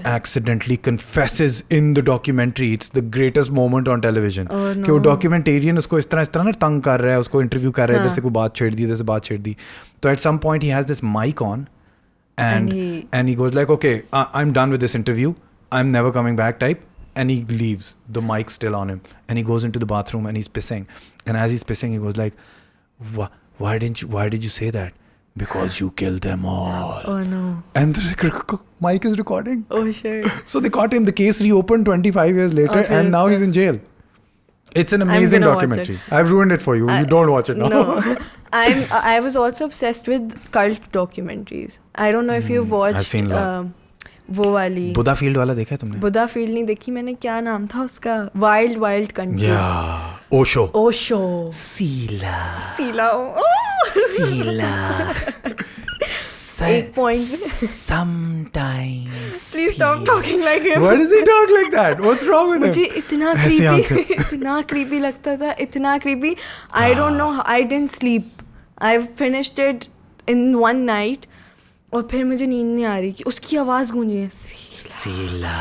accidentally confesses in the documentary. It's the greatest moment on television. कि वो documentarian उसको इस तरह ना तंग कर रहा है, उसको इंटरव्यू कर रहा है, इधर से कोई बात छेड़ दी, इधर से बात छेड़ दी. तो at some point he has this mic on and he goes like, okay, I'm done with this interview, I'm never coming back type, and he leaves, the mic still on him, and he goes into the bathroom and he's pissing, and as he's pissing he goes like, why did you say that? Because you killed them all. Oh no. And the mic is recording. Oh shit. So they caught him. The case reopened 25 years later, and now he's in jail. It's an amazing documentary. I've ruined it for you. You don't watch it now. No. I was also obsessed with cult documentaries. I don't know if you've watched. I've seen lot. वो वाली बुदा field वाला देखा है तुमने? बुदा field नहीं देखी मैंने. क्या नाम था उसका? Wild country. ओशो. सीला. एक point. Sometimes. Please stop talking like him. Why does he talk like that? What's wrong with him? मुझे इतना creepy लगता था. इतना creepy. I don't know. I didn't sleep. I finished it in one night. और फिर मुझे नींद नहीं आ रही कि उसकी आवाज गूंजी है. Sila,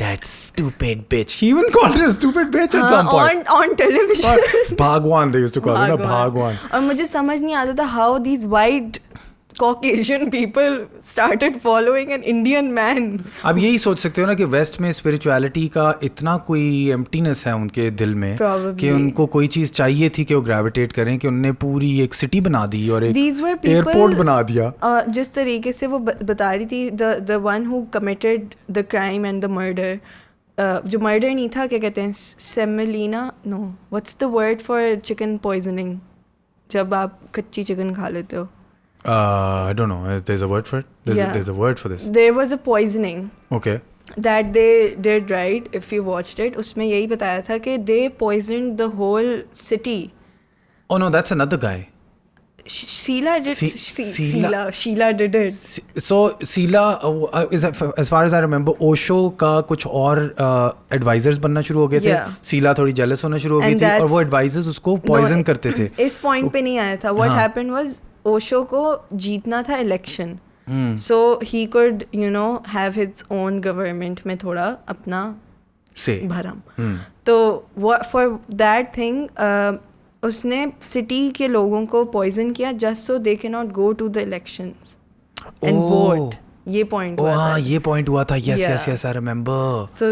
that stupid bitch. He even called her a stupid bitch at some point. On television. Bhagwan they used to call her. Bhagwan. और मुझे समझ नहीं आता था how these white Caucasian people started following an Indian man. अब यही सोच सकते हो ना कि वेस्ट में स्पिरिचुअलिटी का इतना कोई एम्प्टीनेस है उनके दिल में कि उनको कोई चीज चाहिए थी कि वो ग्रेविटेट करें कि उनने पूरी एक सिटी बना दी और एक एयरपोर्ट बना दिया. जिस तरीके से वो बता रही थी the one who committed the crime and the murder, जो मर्डर नहीं था, क्या कहते हैं, salmonella, no, what's the word for chicken poisoning, जब आप कच्ची चिकन खा लेते हो? I don't know. There's a word for it? There's a word for this. There was a poisoning. Okay. That they did, right? If you watched it, उसमें यही बताया था कि they poisoned the whole city. Oh no, that's another guy. Sheila did. Sheila did it. So Sheila, as far as I remember, Osho का कुछ और advisors बनना शुरू हो गए थे. Sheila थोड़ी jealous होना शुरू हो गई थी और वो advisors उसको poison करते थे. इस point पे नहीं आया था. What happened was ओशो को जीतना था election, so he could have his own government में थोड़ा अपना भरम. तो फॉर दैट थिंग उसने सिटी के लोगों को पॉइजन किया just so they can not go to the elections and vote. ये पॉइंट हुआ था. Yes I remember. सो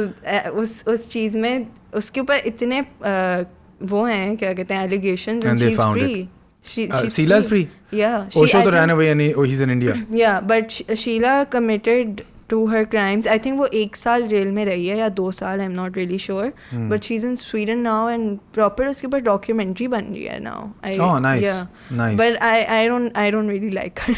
उस चीज में उसके ऊपर इतने वो हैं, क्या कहते हैं, allegations, and she is free. Sheila's free. Yeah. Osho to ran away and he's in India. Yeah, but Sheila committed to her crimes. I think वो 1 साल जेल में रही है या 2 साल, I'm not really sure. But she's in Sweden now and proper उसके ऊपर documentary बन रही है now. Oh, nice. Yeah. Nice. But I don't really like her.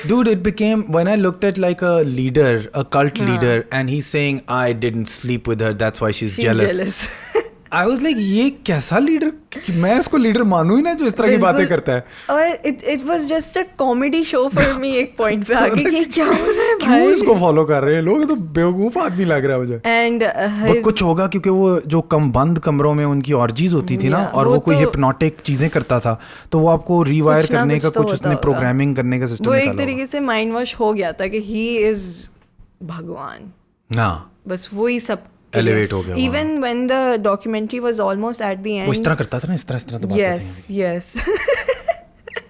Dude, it became, when I looked at like a leader, a cult leader, and he's saying, I didn't sleep with her, that's why she's jealous. I was like, ये कैसा leader, मैं इसको leader मानूं ही ना जो इस तरह की बातें करता है. और it was just a comedy show for me एक point पे आके कि क्या हो रहा है भाई, क्यों इसको फॉलो कर रहे हैं लोग, तो बेवकूफ आदमी लग रहा है मुझे. And कुछ होगा क्योंकि वो जो बंद कमरों में उनकी ऑर्जीज होती थी ना, और वो कोई हिप्नोटिक चीजें करता था, तो वो आपको रिवायर करने का कुछ उसने प्रोग्रामिंग करने का सिस्टम निकाला. वो एक तरीके से माइंड वॉश हो गया था कि ही इज भगवान ना, बस वही सब एलिवेट हो गया. Even when the documentary was almost at the end, वो इस तरह करता था ना, इस तरह दबाता था. Yes.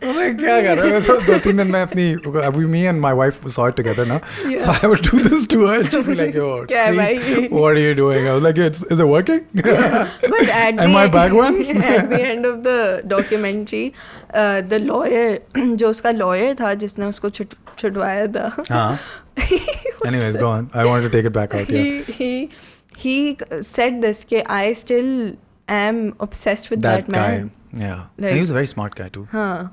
मैं क्या कर रहा हूँ? तो 2-3 दिन मैं अपनी me and my wife saw it together ना, so I would do this to her and she'd be like, yo, क्या भाई, what are you doing? I was like, is it working? But am I back one? At the end of the documentary, the lawyer, जो उसका lawyer था जिसने उसको छुड़वाया था. हाँ. Anyways, go on. I wanted to take it back out. Yeah. He said this कि I still am obsessed with that man. Yeah. Like, and he was a very smart guy too. हाँ.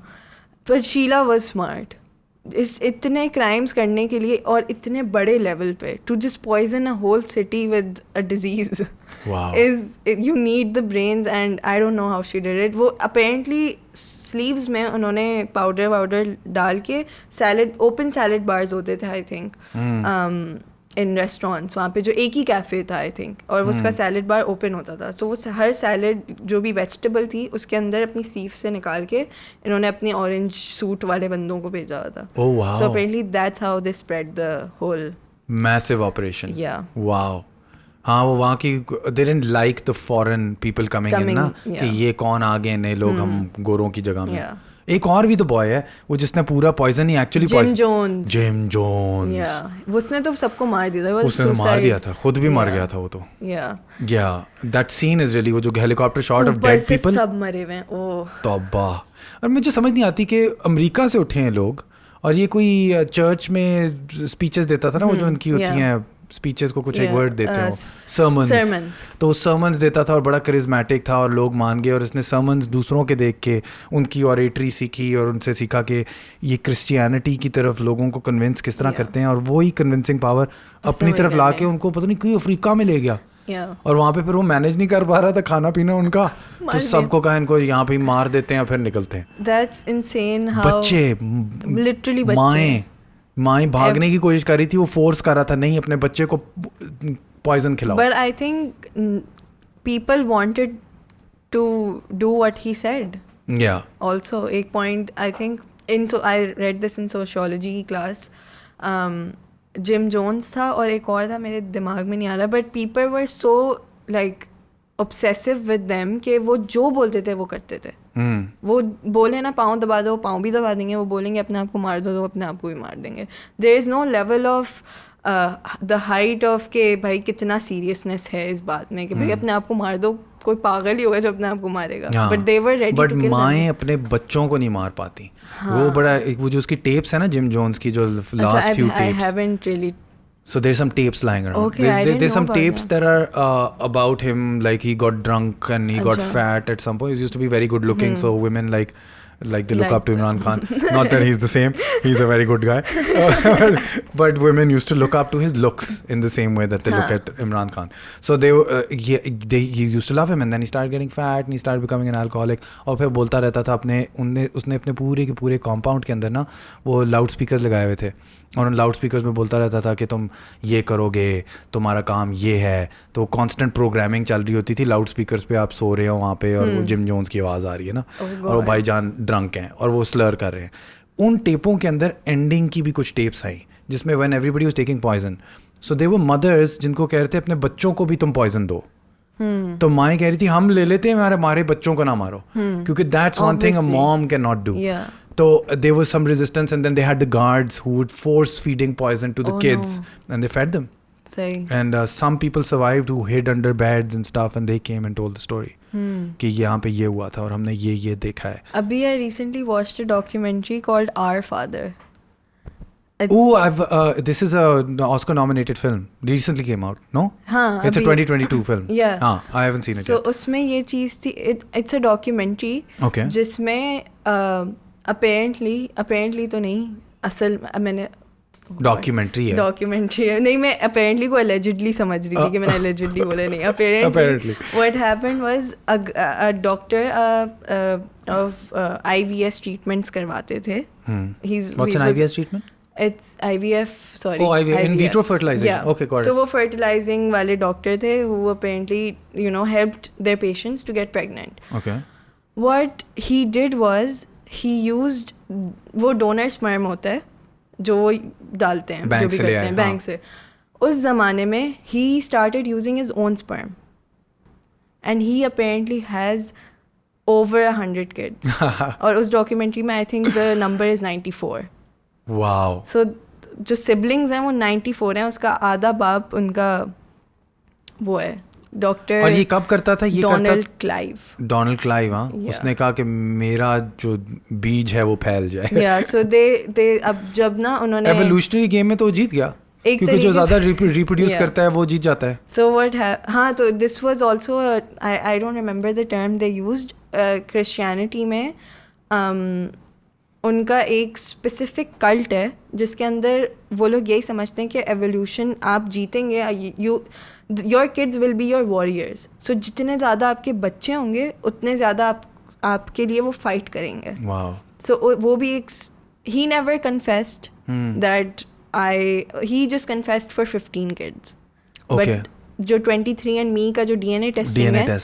But Sheila was smart. इतने crimes करने के लिए और इतने बड़े level पे, to just poison a whole city with a disease. Wow. You need the brains, and I don't know how she did it. वो apparently sleeves में उन्होंने powder डाल के open salad bars होते थे, I think. इन रेस्टोरेंट्स, वहाँ पे जो एक ही कैफ़े था आई थिंक, और उसका सैलड बार ओपन होता था. सो वो हर सैलड जो भी वेजिटेबल थी उसके अंदर अपनी सीफ से निकाल के इन्होंने अपने ऑरेंज सूट वाले बंदों को भेजा था. So apparently that's how they spread the whole Massive operation. Yeah. Wow. हाँ वो वहाँ की they didn't like the foreign people coming in ना कि ये कौन आ गए नए लोग हम गोरों की जगह में. एक और भी तो बॉय है वो जिसने पूरा पॉइजन ही एक्चुअली जिम जोन्स उसने तो सबको मार दिया था. उसने तो मार दिया था, खुद भी मर गया था वो तो. या दैट सीन इज रियली वो जो helicopter shot of dead people सब मरे हुए हैं. ओह तौबा. और मुझे समझ नहीं आती कि अमेरिका से उठे हैं लोग और ये कोई चर्च में स्पीचेस देता था ना वो जो उनकी होती हैं स्पीचेस को कुछ एक वर्ड देते हो सर्मन्स. तो वो सर्मन्स देता था और बड़ा करिज्मेटिक था और लोग मान गए और इसने सर्मन्स दूसरों के देख के उनकी ऑरेटरी सीखी और उनसे सीखा कि ये क्रिश्चियनिटी की तरफ लोगों को कन्विंस किस तरह करते हैं और वही कन्विंसिंग पावर अपनी तरफ ला के उनको पता नहीं क्यों अफ्रीका में ले गया. और वहाँ पे फिर वो मैनेज नहीं कर पा रहा था खाना पीना उनका तो सबको कहा इनको यहाँ पे मार देते हैं फिर निकलते हैं. That's insane how बच्चे literally बच्चे माँ भागने की कोशिश कर रही थी वो फोर्स कर रहा था नहीं अपने बच्चे को पॉइजन खिलाओ. But I think people wanted to do what he said. Yeah. Also एक point I think I read this in sociology class. Jim Jones था और एक और था मेरे दिमाग में नहीं आ रहा but people were so like obsessive with them कि वो जो बोलते थे वो करते थे. वो बोले ना पाँव दबा दो पाँव भी दबा देंगे. वो बोलेंगे अपने आप को मार दो तो अपने आप को भी मार देंगे. There is no level of the height of के भाई कितना सीरियसनेस है इस बात में कि भाई अपने आप को मार दो. कोई पागल ही होगा जो अपने आप को मारेगा. But they were ready to kill. माएँ अपने बच्चों को नहीं मार पाती. वो बड़ा वो जो उसकी टेप्स है ना जिम जोन्स की जो last few tapes. I haven't really. So there's some tapes lying around. Okay, I didn't there's know some about tapes that are about him like he got drunk and he got fat at some point. He used to be very good looking so women like they look up to Imran Khan. Not that he's the same. He's a very good guy. But women used to look up to his looks in the same way that they look at Imran Khan. So he used to love him and then he started getting fat and he started becoming an alcoholic. और फिर बोलता रहता था उसने अपने पूरे के पूरे कॉम्पाउंड के अंदर ना वो लाउड स्पीकर्स लगाए हुए थे और उन लाउड स्पीकर्स में बोलता रहता था कि तुम ये करोगे तुम्हारा काम ये है. तो कांस्टेंट प्रोग्रामिंग चल रही होती थी लाउड स्पीकर्स पे आप सो रहे हो वहाँ पे और वो जिम जोन्स की आवाज़ आ रही है ना और वो भाईजान ड्रंक हैं और वो स्लर कर रहे हैं. उन टेपों के अंदर एंडिंग की भी कुछ टेप्स आई जिसमें when everybody was taking poison so they were mothers जिनको कह रहे थे अपने बच्चों को भी तुम पॉइजन दो. तो माएँ कह रही थी हम ले लेते हैं हमारे बच्चों को ना मारो क्योंकि that's one thing a mom can not do. So there was some resistance and then they had the guards who would force feeding poison to the kids and they fed them. And some people survived who hid under beds and stuff and they came and told the story. कि यहाँ पे ये हुआ था और हमने ये देखा है. अभी I recently watched a documentary called Our Father. This is a Oscar nominated film. Recently came out. No? हाँ. It's a 2022 film. Yeah. हाँ, I haven't seen it yet. So उसमें ये चीज़ थी. It's a documentary. Okay. जिसमें apparently तो नहीं असल मैंने डॉक्यूमेंट्री है नहीं मैं apparently को allegedly समझ रही थी कि मैंने allegedly बोला नहीं. Apparently what happened was a doctor of IVF treatments करवाते थे. What's an IVF treatment? It's IVF, sorry. Oh, IVF. In vitro fertilizing. Yeah. Okay, got it. So वो fertilizing वाले doctor थे who apparently helped their patients to get pregnant. Okay. What he did was he used वो donor sperm होता है जो वो डालते हैं जो भी करते हैं बैंक से. उस ज़माने में he started using his own sperm and he apparently has over 100 kids. और उस documentary में I think the number is 94. Wow. So जो siblings हैं वो 94 हैं. उसका आधा बाप उनका वो है डॉक्टर. और ये कब करता था ये डोनाल्ड क्लाइव. हाँ. उसने कहा कि मेरा जो बीज है वो फैल जाए. Yeah, so they अब जब ना उन्होंने एवोल्यूशनरी गेम में तो जीत गया क्योंकि जो ज़्यादा रिप्रोड्यूस करता है वो जीत जाता है. So what हाँ तो this was also I don't remember the term they used. Christianity में उनका एक स्पेसिफिक कल्ट है जिसके अंदर वो लोग यही समझते हैं कि एवोल्यूशन आप जीतेंगे your kids will be your warriors. So जितने ज़्यादा आपके बच्चे होंगे उतने ज़्यादा आपके लिए वो फाइट करेंगे. सो वो भी एक he never confessed that he just confessed for 15 kids. But जो 23andMe का जो DNA टेस्टिंग है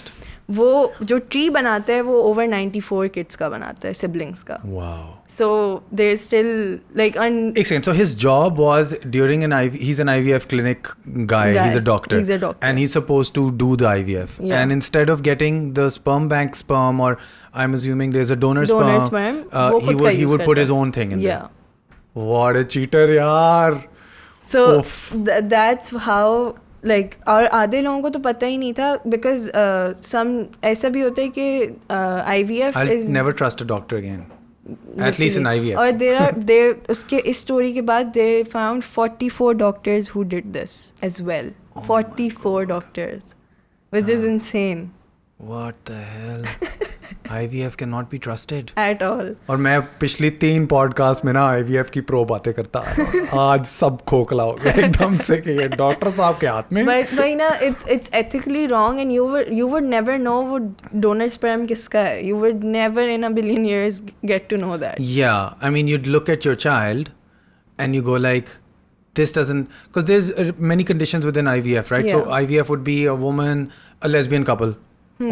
वो जो ट्री बनाता है वो over 94 kids का बनाता है, siblings का. Wow. So there's still like एक second. So his job was during he's an IVF clinic guy. He's a doctor. He's a doctor. And he's supposed to do the IVF. Yeah. And instead of getting the sperm bank sperm, or I'm assuming there's a donor sperm, he would put his own thing in there. What a cheater, yaar. So that's how like, और आधे लोगों को तो पता ही नहीं था because some ऐसा भी होता है कि IVF I'll is never trust a doctor again. At least in IVF. और there उसके इस story के बाद they found 44 doctors who did this as well. 44 doctors, which is insane. What the hell? IVF cannot be trusted at all. और मैं पिछली 3 podcast में ना IVF की प्रो बातें करता आ रहा हूँ. आज सब खोखला हो गया एकदम से कि ये डॉक्टर साहब के हाथ में. But Momina, it's ethically wrong, and you would never know वो donor sperm किसका है. You would never in a billion years get to know that. Yeah, I mean you'd look at your child and you go like, this doesn't, because there's many conditions within IVF, right? Yeah. So IVF would be a woman, a lesbian couple.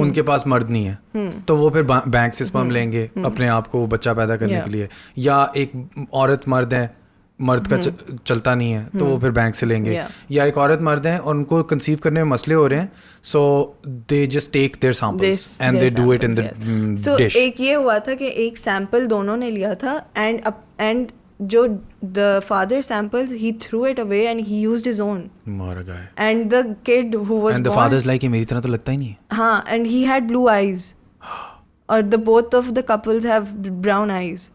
उनके पास मर्द नहीं है तो वो फिर bank से sperm लेंगे अपने आप को बच्चा पैदा करने के लिए, या एक औरत मर्द है, मर्द का चलता नहीं है तो वो फिर बैंक से लेंगे, या एक औरत मर्द है और उनको कंसीव करने में मसले हो रहे हैं, so they just take their samples and they do it in the dish. एक ये हुआ था कि एक सैंपल दोनों ने लिया था एंड जो the father samples, he threw it away and he used his own. Mara guy. And the kid who was and the born, father's like, मेरी तरह तो लगता ही नहीं है. हाँ, and he had blue eyes. और both of the couples have brown eyes.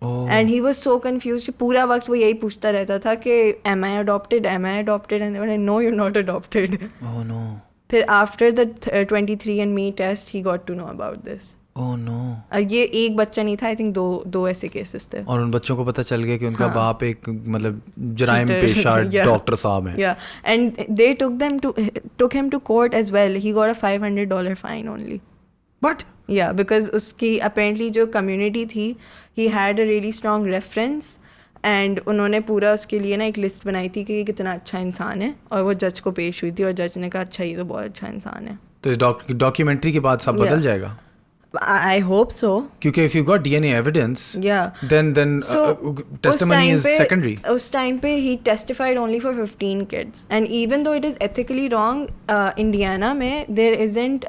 Oh. And he was so confused. पूरा वक्त वो यही पूछता रहता था कि am I adopted? Am I adopted? And they were like, no, you're not adopted. Oh no. फिर after the 23andMe test, he got to know about this. Oh no. और ये एक बच्चा नहीं था, आई थिंक दो ऐसे केसेस थे. और उन बच्चों को पता चल गया कि उनका बाप एक मतलब जराइम पेशा डॉक्टर साहब है. Yeah, and they took him to court as well. He got a $500 fine only. But yeah, because उसकी apparently जो community थी, he had a really strong reference. And उन्होंने पूरा उसके लिए ना एक लिस्ट बनाई थी कि ये कितना अच्छा इंसान है, और वो जज को पेश हुई थी और जज ने कहा अच्छा ये तो बहुत अच्छा इंसान है. तो इस डॉक्यूमेंट्री के बाद सब बदल जाएगा. I hope so. क्योंकि if you got DNA evidence, then testimony is secondary. उस time पे he testified only for 15 kids, and even though it is ethically wrong, Indiana में there isn't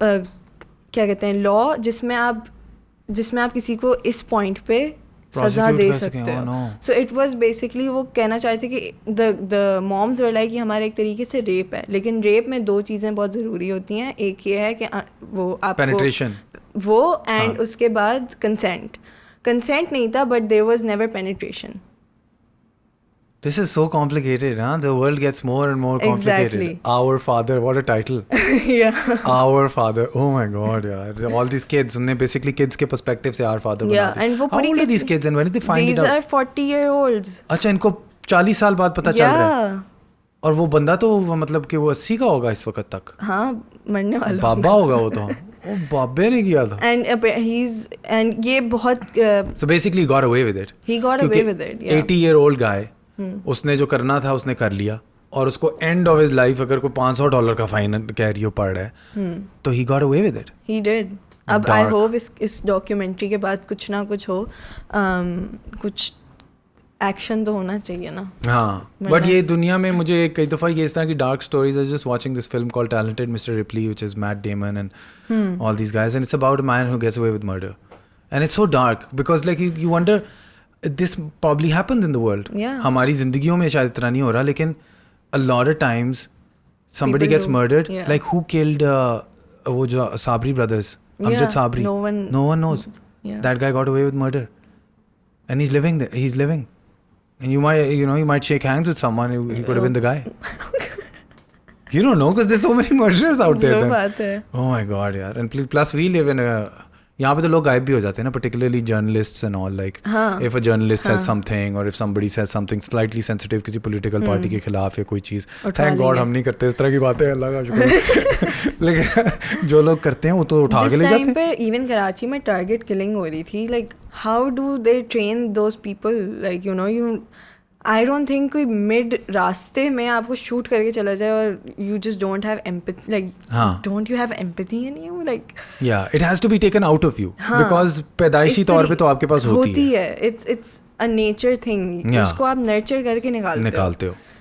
क्या कहते हैं law जिसमें आप किसी को इस point पे सजा दे सकते हो. सो इट वाज बेसिकली वो कहना चाहते कि द मॉम्स वर लाइक कि हमारे एक तरीके से रेप है, लेकिन रेप में 2 चीज़ें बहुत ज़रूरी होती हैं. एक ये है कि वो आपको पेनिट्रेशन वो एंड उसके बाद कंसेंट नहीं था, but there was never penetration. This is so complicated, huh? The world gets more and more complicated. Exactly. Our Father, what a title. Yeah. Our Father. Oh my God, yeah. All these kids, उन्होंने basically kids के perspective से Our Father बना दिया. Yeah, and वो How old are these kids and when did they find it out? These are 40-year-olds. अच्छा, इनको 40 साल बाद पता चल रहा है. और वो बंदा तो मतलब कि वो 80 का होगा इस वक्त तक. हाँ, मरने वाला बाबा होगा वो तो. वो बाबे ने किया था. And ये बहुत So basically he got away with it. He got away with it. Yeah. 80-year-old guy. उसने जो करना था उसने कर लिया, और उसको एंड ऑफ हिज लाइफ अगर कोई $500 का फाइन कैरियो पड़ रहा है तो he got away with it. He did. अब आई होप इस डॉक्यूमेंट्री के बाद कुछ ना कुछ हो, कुछ एक्शन तो होना चाहिए ना. हाँ, बट ये दुनिया में मुझे कई दफ़ा ये इस तरह की dark stories. I just watching this film called talented Mister Ripley which is Matt Damon and all these guys, and it's about a man who gets away with murder, and it's so dark because like you wonder this probably happens in the world. हमारी जिंदगियों में शायद इतना नहीं हो रहा, लेकिन a lot of times somebody gets murdered. Like who killed वो जो Sabri brothers, Amjad Sabri. No one knows. That guy got away with murder, and he's living there. He's living, and you might shake hands with someone. He could have been the guy. You don't know because there's so many murderers out there. जो बात है. Oh my God, यार. And plus we live in a यहाँ पे तो लोग गायब भी हो जाते हैं ना, particularly journalists and all, like if a journalist says something or if somebody says something slightly sensitive किसी political party के खिलाफ या कोई चीज़, thank God हम नहीं करते इस तरह की बातें, अल्लाह का शुक्र. लेकिन जो लोग करते हैं वो तो उठा के ले जाते हैं. जिस टाइम पे इवन कराची में टारगेट किलिंग हो रही थी, like how do they train those people, like you I don't think कोई मिड रास्ते में आपको शूट करके चला जाए और you just don't have empathy, like don't you have empathy in you, like या it has to be taken out of you because पैदाइशी तौर पे तो आपके पास होती है. इट्स अ नेचर थिंग, उसको आप नर्चर करके निकालते हो.